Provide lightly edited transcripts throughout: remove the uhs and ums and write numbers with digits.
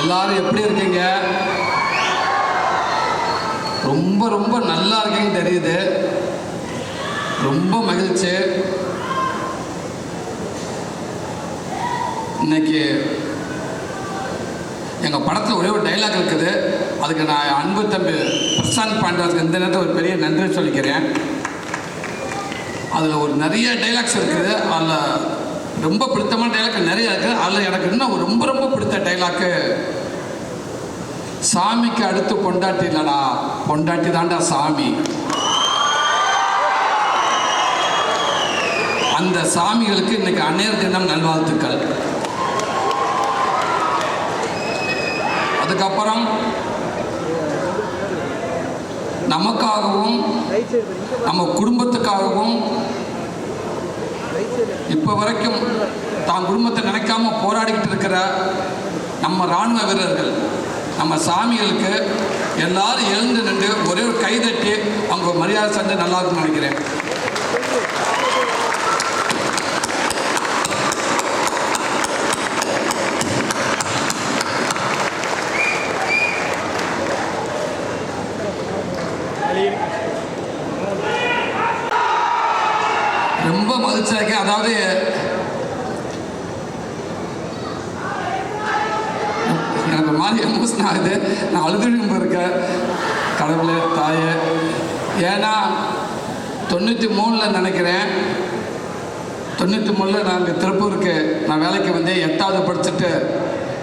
எல்லாரும் எப்படி இருக்கீங்க? ரொம்ப ரொம்ப நல்லா இருக்கீங்கன்னு தெரியுது. ரொம்ப மகிழ்ச்சி. இன்னைக்கு எங்கள் படத்தில் ஒரே ஒரு டைலாக் இருக்குது. அதுக்கு நான் அன்பு தம்பி பிரசாந்த் பாண்டவருக்கு இந்த நேரத்தில் ஒரு பெரிய நன்றி சொல்லிக்கிறேன். அதில் ஒரு நிறைய டைலாக்ஸ் இருக்குது. அதில் ரொம்ப பிடித்தமான டைலாக் நிறைய இருக்குது. அதில் எனக்கு இன்னும் ரொம்ப ரொம்ப பிடித்த டைலாக்கு, சாமிக்கு அடுத்து பொண்டாட்டி இல்லடா, பொண்டாட்டி தாண்டா சாமி. அந்த சாமிகளுக்கு இன்னைக்கு அன்னையர் தினம் நல்வாழ்த்துக்கள். அதுக்கப்புறம் நமக்காகவும் நம்ம குடும்பத்துக்காகவும் இப்போ வரைக்கும் தான் குடும்பத்தை நினைக்காம போராடிக்கிட்டு இருக்கிற நம்ம இராணுவ வீரர்கள், நம்ம சாமிகளுக்கு எல்லாரும் எழுந்து நின்று ஒரே ஒரு கைதட்டி அவங்க மரியாதை செஞ்சு நல்லா இருக்குன்னு நினைக்கிறேன். ரொம்ப மகிழ்ச்சியாக இருக்கு. அதாவது எனக்கு மாதிரி எமோஷன் ஆகுது. நான் அழுதும் இருக்கேன். கடவுளே தாயே, ஏன்னா 93 நினைக்கிறேன், 93 நான் திருப்பூருக்கு நான் வேலைக்கு வந்தேன். 8வது படிச்சுட்டு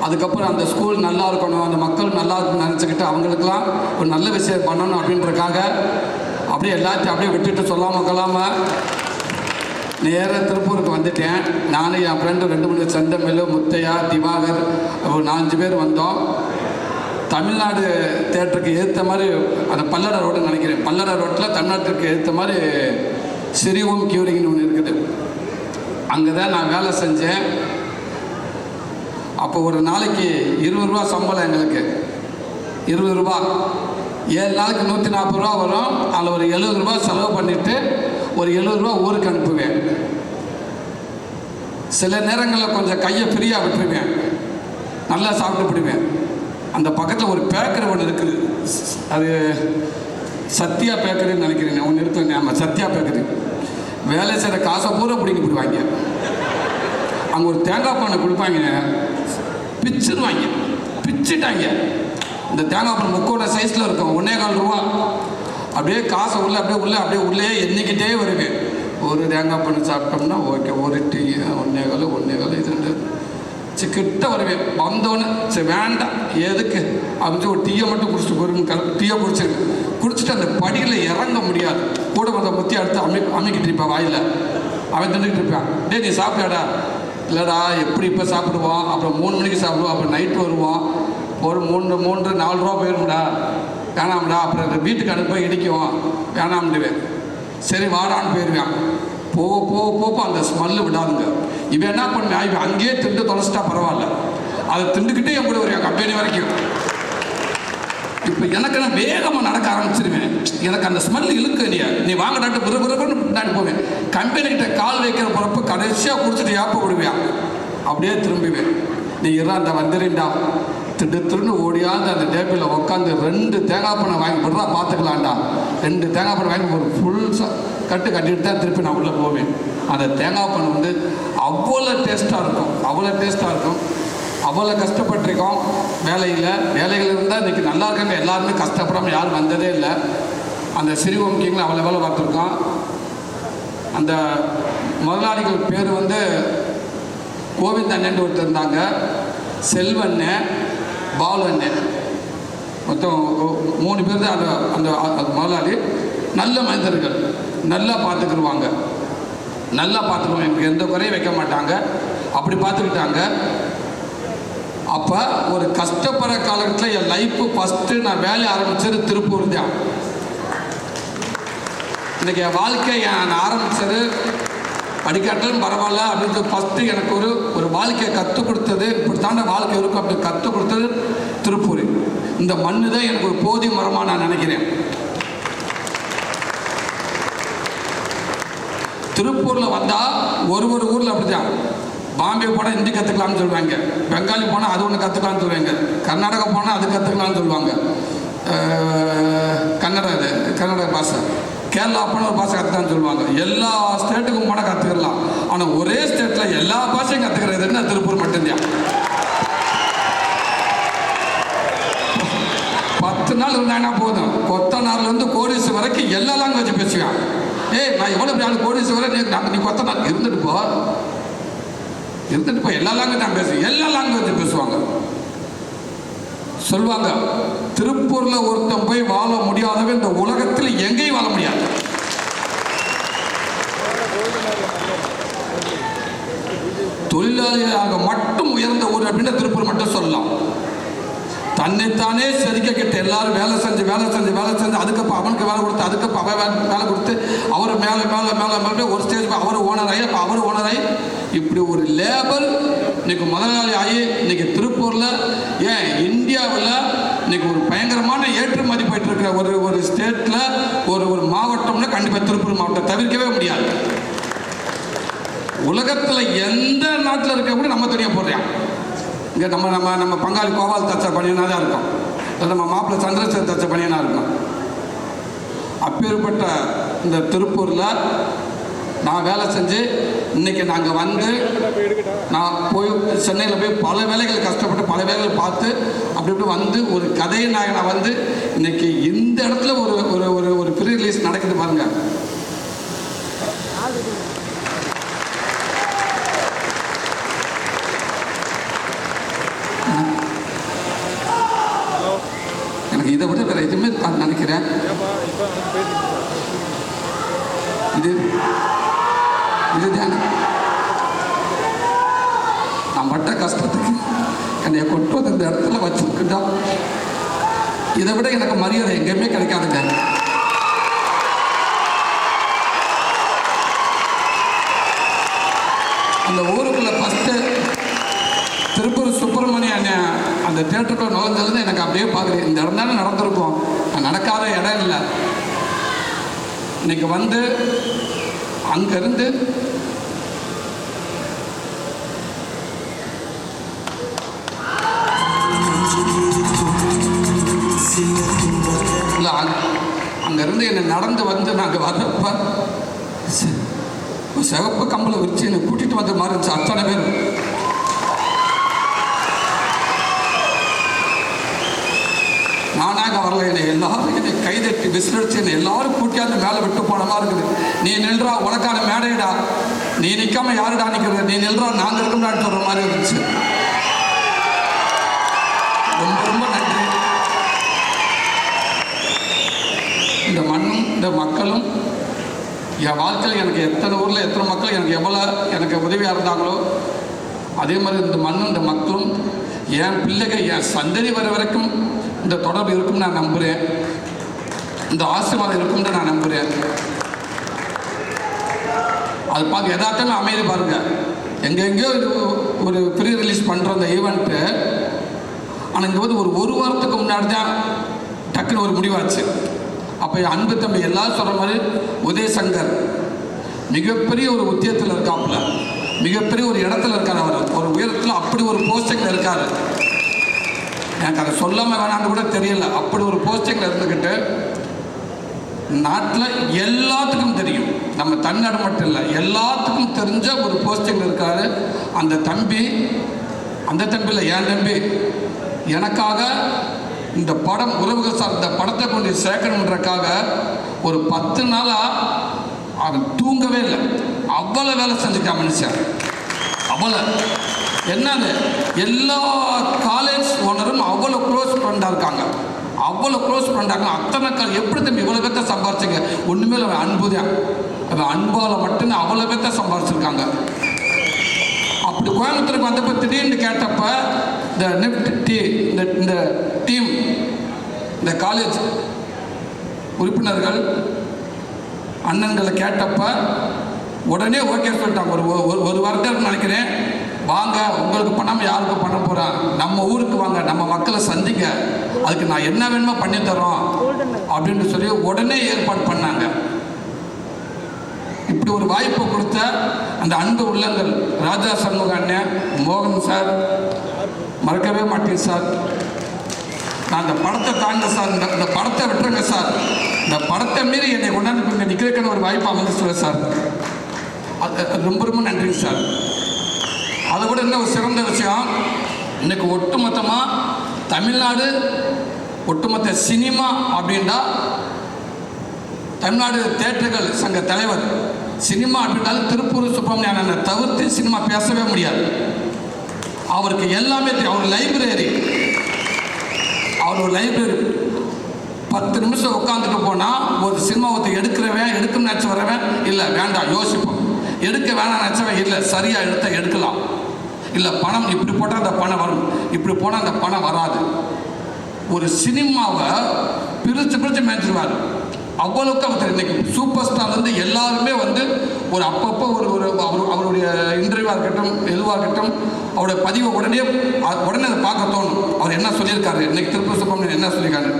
அதுக்கப்புறம் அந்த ஸ்கூல் நல்லா இருக்கணும், அந்த மக்கள் நல்லா இருக்கணும்னு நினச்சிக்கிட்டு அவங்களுக்கெல்லாம் ஒரு நல்ல விஷயம் பண்ணணும் அப்படின்றதுக்காக அப்படியே எல்லாத்தையும் அப்படியே விட்டுட்டு சொல்லாமல் கொள்ளாமல் நேராக திருப்பூருக்கு வந்துட்டேன். நானும் என் ஃப்ரெண்டு 2-3 செந்தமிழ், முத்தையா, திவாகர், ஒரு 4-5 பேர் வந்தோம். தமிழ்நாடு தேட்டருக்கு ஏற்ற மாதிரி அந்த பல்லட ரோடுன்னு நினைக்கிறேன், பல்லட ரோட்டில் தமிழ்நாட்டுக்கு ஏற்ற மாதிரி சிறிவும் கியூரிங்னு ஒன்று இருக்குது. அங்கே தான் நான் வேலை செஞ்சேன். அப்போ ஒரு நாளைக்கு 20 ரூபா சம்பளம் எங்களுக்கு. 20 ரூபா 7 நாளைக்கு 140 ரூபா வரும். அதில் ஒரு 70 ரூபா செலவு பண்ணிவிட்டு ஒரு 70 ரூபா ஊருக்கு அனுப்புவேன். சில நேரங்களில் கொஞ்சம் கையை ஃப்ரீயாக விட்டுருவேன், நல்லா சாப்பிட்டு போடுவேன். அந்த பக்கத்தில் ஒரு பேக்கரி ஒன்று இருக்குது, அது சத்யா பேக்கரின்னு நினைக்கிறேன், ஒன்று இருக்குது. ஆமாம், சத்யா பேக்கரி. வேலை செய்கிற காசை பூரா பிடிங்கி போடுவாங்க. அங்கே ஒரு தேங்காய் பானை கொடுப்பாங்க, பிச்சுருவாங்க, பிச்சுட்டாங்க. இந்த தேங்காய் பானை முக்கோண சைஸில் இருக்கும், 1.25 ரூபா. அப்படியே காசை அப்படியே உள்ளே எண்ணிக்கிட்டே வருவேன். ஒரு தேங்காய் பண்ணி சாப்பிட்டோம்னா ஓகே, ஒரு டீ 1.25 இது 2 கிட்ட வருவேன். வந்தோன்னு சரி வேண்டாம் எதுக்கு அப்படின்னு ஒரு டீயை மட்டும் குடிச்சிட்டு போயிருங்க. டீயை குடிச்சிட்டு அந்த படியில் இறங்க முடியாது. கூட வந்த முத்தி அடுத்து அமைக்கிட்டு இருப்பேன் வாயில். அவன் தின்னுக்கிட்டு இருப்பான். டே நீ சாப்பிட்டாடா? இல்லைடா, எப்படி இப்போ சாப்பிடுவோம், அப்புறம் 3 மணிக்கு சாப்பிடுவோம், அப்புறம் நைட்டு வருவோம், ஒரு 3-4 ரூபா போயிடும்டா, வேணாம்டா, அப்புறம் வீட்டுக்கு அனுப்ப இடிக்கும், வேணாம்டுவேன். சரி வாடான்னு போயிடுவேன். போக அந்த ஸ்மெல்லு விடாதுங்க. இவன் என்ன பண்ணுவேன், இவன் அங்கேயே திண்டு தொலைச்சிட்டா பரவாயில்ல, அதை திண்டுக்கிட்டே என் கூட வருவேன் கம்பெனி வரைக்கும். இப்போ எனக்கு நான் வேகமாக நடக்க ஆரம்பிச்சிருவேன். எனக்கு அந்த ஸ்மெல் இழுக்க நீ வாங்கடாட்டு பிறகுன்னு பின்னாடி போவேன். கம்பெனிக்கிட்ட கால் வைக்கிற போகிறப்ப கடைசியாக குடிச்சிட்டு ஏப்ப விடுவேன். அப்படியே திரும்புவேன். நீ அந்த வந்துடுண்டா, திடுன்னு ஓடியாந்து அந்த டேபிளில் உட்காந்து 2 தேங்காய் பழம் வாங்கி போடுறா, பார்த்துக்கலாம்டா. 2 தேங்காய் பழம் வாங்கி ஒரு ஃபுல் கட்டிட்டு தான் திருப்பி நான் உள்ளே போவேன். அந்த தேங்காய் பழம் வந்து அவ்வளோ டேஸ்ட்டாக இருக்கும். அவ்வளோ கஷ்டப்பட்டிருக்கோம் வேலைகள் இருந்தால் இன்றைக்கி நல்லா இருக்காங்க. எல்லாருமே கஷ்டப்படாமல் யாரும் வந்ததே இல்லை. அந்த சிறுவம் கிங்கில் அவ்வளோ வேலை பார்த்துருக்கோம். அந்த முதலாளிகள் பேர் வந்து கோவிந்த் அண்ணன் ஒருத்தர் இருந்தாங்க, செல்வண்ணன், பாலு அண்ணன், மொத்தம் 3 பேர் தான் அந்த முதலாளி. நல்ல மனிதர்கள், நல்லா பார்த்துக்குருவாங்க, எனக்கு எந்த குறையும் வைக்க மாட்டாங்க. அப்படி பார்த்துக்கிட்டாங்க. அப்போ ஒரு கஷ்டப்படுற காலகட்டத்தில் என் லைஃப்பு ஃபஸ்ட்டு நான் வேலையை ஆரம்பித்தது திருப்பூர் தான். இன்றைக்கி என் வாழ்க்கை நான் ஆரம்பித்தது படிக்காட்டாலும் பரவாயில்ல அப்படின்னு ஃபஸ்ட்டு எனக்கு ஒரு வாழ்க்கையை கற்றுக் கொடுத்தது, இப்படி தாண்ட வாழ்க்கை இருக்கும் அப்படி கற்றுக் கொடுத்தது திருப்பூர். இந்த மண்ணு தான் எனக்கு ஒரு போதிய மரமாக நான் நினைக்கிறேன். திருப்பூரில் வந்தால் ஒரு ஊரில் அப்படி தான் பாம்பே போனால் ஹிந்தி கற்றுக்கலாம்னு சொல்லுவாங்க, பெங்காலி போனால் அது ஒன்று கற்றுக்கலாம்னு சொல்லுவாங்க, கர்நாடகா போனால் அது கற்றுக்கலாம்னு சொல்லுவாங்க, கன்னட பாஷை, கேரளா போனால் ஒரு பாஷை கற்றுக்கலாம்னு சொல்லுவாங்க. எல்லா ஸ்டேட்டுக்கும் போனால் கற்றுக்கலாம். ஆனால் ஒரே ஸ்டேட்டில் எல்லா பாஷையும் கற்றுக்கிறதுன்னா திருப்பூர் மட்டும்தான். 10 நாள் இருந்தாங்கன்னா போதும், கொத்தனார்லேருந்து கோடிசு வரைக்கும் எல்லா லாங்குவேஜ் பேசுவேன். நான் எவ்வளோ நாள் கோடிசு வரை நீ கொத்தனார் இருந்துட்டு போ எல்லா லாங்குவேஜ் நான் பேசுவேன். எல்லா லாங்குவேஜ் பேசுவாங்க. சொல்லுவாங்க, திருப்பூர்ல ஒருத்தன் போய் வாழ முடியாதவன் இந்த உலகத்தில் எங்கேயும் வாழ முடியாது. தொழிலாளியாக மட்டும் உயர்ந்த ஊர் அப்படின்னு திருப்பூர் மட்டும் சொல்லலாம். தன்னைத்தானே செதுக்க கிட்ட எல்லாரும் வேலை செஞ்சு அதுக்கப்புறம் அவனுக்கு வேலை கொடுத்து, அதுக்கப்புறம் அவன் வேலை கொடுத்து, அவர் மேலே ஒரு ஸ்டேஜ் அவர் ஓனர் ஆகி இப்படி ஒரு லேபல் இன்னைக்கு முதலாளி ஆகி இன்னைக்கு திருப்பூரில், ஏன் இந்தியாவில் இன்னைக்கு ஒரு பயங்கரமான ஏற்றுமதி போயிட்டு இருக்கிற ஒரு ஸ்டேட்டில் ஒரு மாவட்டம்னா கண்டிப்பாக திருப்பூர் மாவட்டம் தவிர்க்கவே முடியாது. உலகத்தில் எந்த நாட்டில் இருக்க கூட நம்ம துணியை போடுறோம். இங்கே நம்ம பங்காளி கோபால் தச்ச பணியனாக தான் இருக்கும், நம்ம மாப்பிள்ளை சந்திரசேகர் தச்ச பணியனாக இருக்கும். அப்பேற்பட்ட இந்த திருப்பூரில் நான் வேலை செஞ்சு இன்னைக்கு நாங்கள் வந்து நான் போய் சென்னையில் போய் பல வேலைகள் கஷ்டப்பட்டு பல வேலைகள் பார்த்து அப்படி வந்து ஒரு கதையை நான் வந்து இன்னைக்கு இந்த இடத்துல ஒரு ப்ரீ ரிலீஸ் நடக்குது பாருங்க. எனக்கு இதை விட வேற எதுவுமே நினைக்கிறேன். இதுதான் நான் பட்ட கஷ்டத்துக்கு என்னை கொண்டு வந்து இந்த இடத்துல வச்சிருக்குதா. இதை விட எனக்கு மரியாதை எங்கேயுமே கிடைக்காதுங்க. அந்த ஊருக்குள்ள ஃபஸ்ட்டு திருப்பூர் சுப்பிரமணியன் அந்த தேட்டருக்குள்ள நுழைஞ்சதுன்னு எனக்கு அப்படியே பார்க்குறேன். இந்த இடம் தானே நடந்திருக்கும், நடக்காத இடம் இல்லை. இன்னைக்கு வந்து அங்கிருந்து இல்லை அங்கேருந்து என்னை நடந்து வந்து நாங்கள் வர்றப்ப சிவப்பு கம்பளை வச்சு என்னை கூட்டிகிட்டு வந்த மாதிரி இருந்துச்சு. அத்தனை பேர் நானாக வரல, என்னை எல்லாரும் என்னை கைதட்டி விசிலடிச்சு என்னை எல்லாரும் கூட்டியாந்து மேலே விட்டு போன மாதிரி இருக்குது. நீ நில்றா, உனக்கான மேடைடா, நீ நிற்காம யாருடா நிற்கிறது, நீ நில்றா, நாங்கள் இருக்கோம்டான்னு சொல்கிற மாதிரி இருந்துச்சு. ரொம்ப ரொம்ப நன்றி. இந்த மண்ணும் இந்த மக்களும் என் வாழ்க்கையில் எனக்கு எத்தனை ஊரில் எத்தனை மக்கள் எனக்கு எவ்வளோ எனக்கு உதவியாக இருந்தாங்களோ அதே மாதிரி இந்த மண்ணும் இந்த மக்களும் என் பிள்ளைகள் என் சந்ததி வர வரைக்கும் இந்த தொடர்பு இருக்கும்னு நான் நம்புகிறேன். இந்த ஆசீர்வாதம் இருக்கும்னு நான் நம்புகிறேன். அது பார்க்க யதார்த்தமே அமைதி பாருங்க. எங்கெங்கேயோ ஒரு ப்ரீ ரிலீஸ் பண்ணுற அந்த ஈவெண்ட்டு, ஆனால் இங்கே வந்து ஒரு வாரத்துக்கு முன்னாடி தான் டக்குன்னு ஒரு முடிவாச்சு. அப்போ அன்பு தம்பி எல்லாரும் சொல்கிற மாதிரி உதயசங்கர் மிகப்பெரிய ஒரு உத்தியத்தில் இருக்காப்புல, மிகப்பெரிய ஒரு இடத்துல இருக்கார். அவர் ஒரு உயரத்தில் அப்படி ஒரு போஸ்டிங்கில் இருக்கார். எனக்கு அதை சொல்லாமல் வேணான்னு கூட தெரியல. அப்படி ஒரு போஸ்டிங்கில் இருந்துக்கிட்டு நாட்டில் எல்லாத்துக்கும் தெரியும், நம்ம தமிழ்நாடு மட்டும் இல்லை எல்லாத்துக்கும் தெரிஞ்ச ஒரு போஸ்டிங்கில் இருக்கார் அந்த தம்பி. அந்த தம்பியில் என் தம்பி எனக்காக இந்த படம் உறவுகள் சார் இந்த படத்தை கொண்டு சேர்க்கணுன்றக்காக ஒரு 10 நாளாக அவன் தூங்கவே இல்லை. அவ்வளோ வேலை செஞ்சுட்டான் மனுஷன். அவ்வளோ என்னது எல்லா காலேஜ் ஓனரும் அவ்வளோ க்ளோஸ் ஃப்ரெண்டாக இருக்காங்க, அவ்வளோ க்ளோஸ் ஃப்ரெண்டாங்க. அத்தனை எப்படி தம்பி இவ்வளோ பேர்த்த சம்பாரிச்சிங்க? ஒன்றுமே அவன் அன்பு தான், அவன் அன்பால் மட்டும்தான் அவ்வளோ பேர்த்த சம்பாரிச்சிருக்காங்க. அப்படி கோயம்புத்தூருக்கு வந்தப்போ திடீர்னு கேட்டப்ப இந்த நிஃப்ட் இந்த டீம் இந்த காலேஜ் உறுப்பினர்கள் அண்ணன்களை கேட்டப்ப உடனே ஓகே சொல்லிட்டாங்க. ஒரு வாரத்தில் நினைக்கிறேன், வாங்க உங்களுக்கு பண்ணாமல் யாருக்கு பண்ண போகிறேன், நம்ம ஊருக்கு வாங்க, நம்ம மக்களை சந்திக்க, அதுக்கு நான் என்ன வேணுமோ பண்ணித்தரோம் அப்படின்னு சொல்லி உடனே ஏற்பாடு பண்ணாங்க. இப்படி ஒரு வாய்ப்பை கொடுத்த அந்த அன்பு உள்ளங்கள் ராஜா சண்முக அண்ணன், மோகன் சார், மறக்கவே மாட்டேன் சார். நான் அந்த படத்தை தாங்க சார், இந்த படத்தை விட்டுருங்க சார். இந்த படத்தை மீறி என்னை கொண்டாந்து இங்கே நிற்கிறதுக்கான ஒரு வாய்ப்பு அமைஞ்சிச்சு சார். அது ரொம்ப ரொம்ப நன்றி சார். அதை விட என்ன ஒரு சிறந்த விஷயம், இன்னைக்கு ஒட்டுமொத்தமாக தமிழ்நாடு ஒட்டுமொத்த சினிமா அப்படின்னா தமிழ்நாடு தியேட்டர்கள் சங்க தலைவர், சினிமா அப்படின்னாலும் திருப்பூர் சுப்பிரமணியனை தவிர்த்து சினிமா பேசவே முடியாது. அவருக்கு எல்லாமே தெரியும். அவர் ஒரு லைப்ரரி 10 நிமிஷம் உட்காந்துட்டு போனால் ஒரு சினிமா எடுக்கிறவன் எடுக்கணும்னு நினச்சி வரவன் இல்லை வேண்டாம் யோசிப்போம், எடுக்க வேணாம் நினச்சவன் இல்லை சரியாக எடுக்கலாம், இல்லை பணம் இப்படி போட்டால் அந்த பணம் வரும், இப்படி போனால் அந்த பணம் வராது. ஒரு சினிமாவை பிரித்து மேய்ச்சிருவார். அவ்வளவுக்கு அவர் இன்னைக்கு சூப்பர் ஸ்டார்லேருந்து எல்லாருமே ஒரு அப்பப்போ அவருடைய இன்டர்வியூவாக இருக்கட்டும், எதுவாக இருக்கட்டும், அவருடைய பதிவை உடனே அதை பார்க்க தோணும். அவர் என்ன சொல்லியிருக்காரு, இன்னைக்கு திருப்பூர் சுப்பிரமணியன் என்ன சொல்லியிருக்காரு.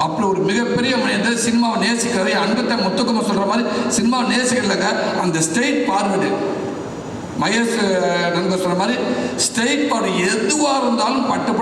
அப்படி ஒரு மிகப்பெரிய மனிதர் சினிமாவை நேசிக்கிறது. அன்பத்தை முத்துக்குமார் சொல்கிற மாதிரி சினிமாவை நேசிக்கிறதுங்க. அந்த ஸ்ட்ரெயிட் ஃபார்வர்டு மகேஷ் நண்பர் சொன்ன மாதிரி ஸ்ட்ரெயிட் ஃபார்வர்டு எதுவாக இருந்தாலும் பட்டு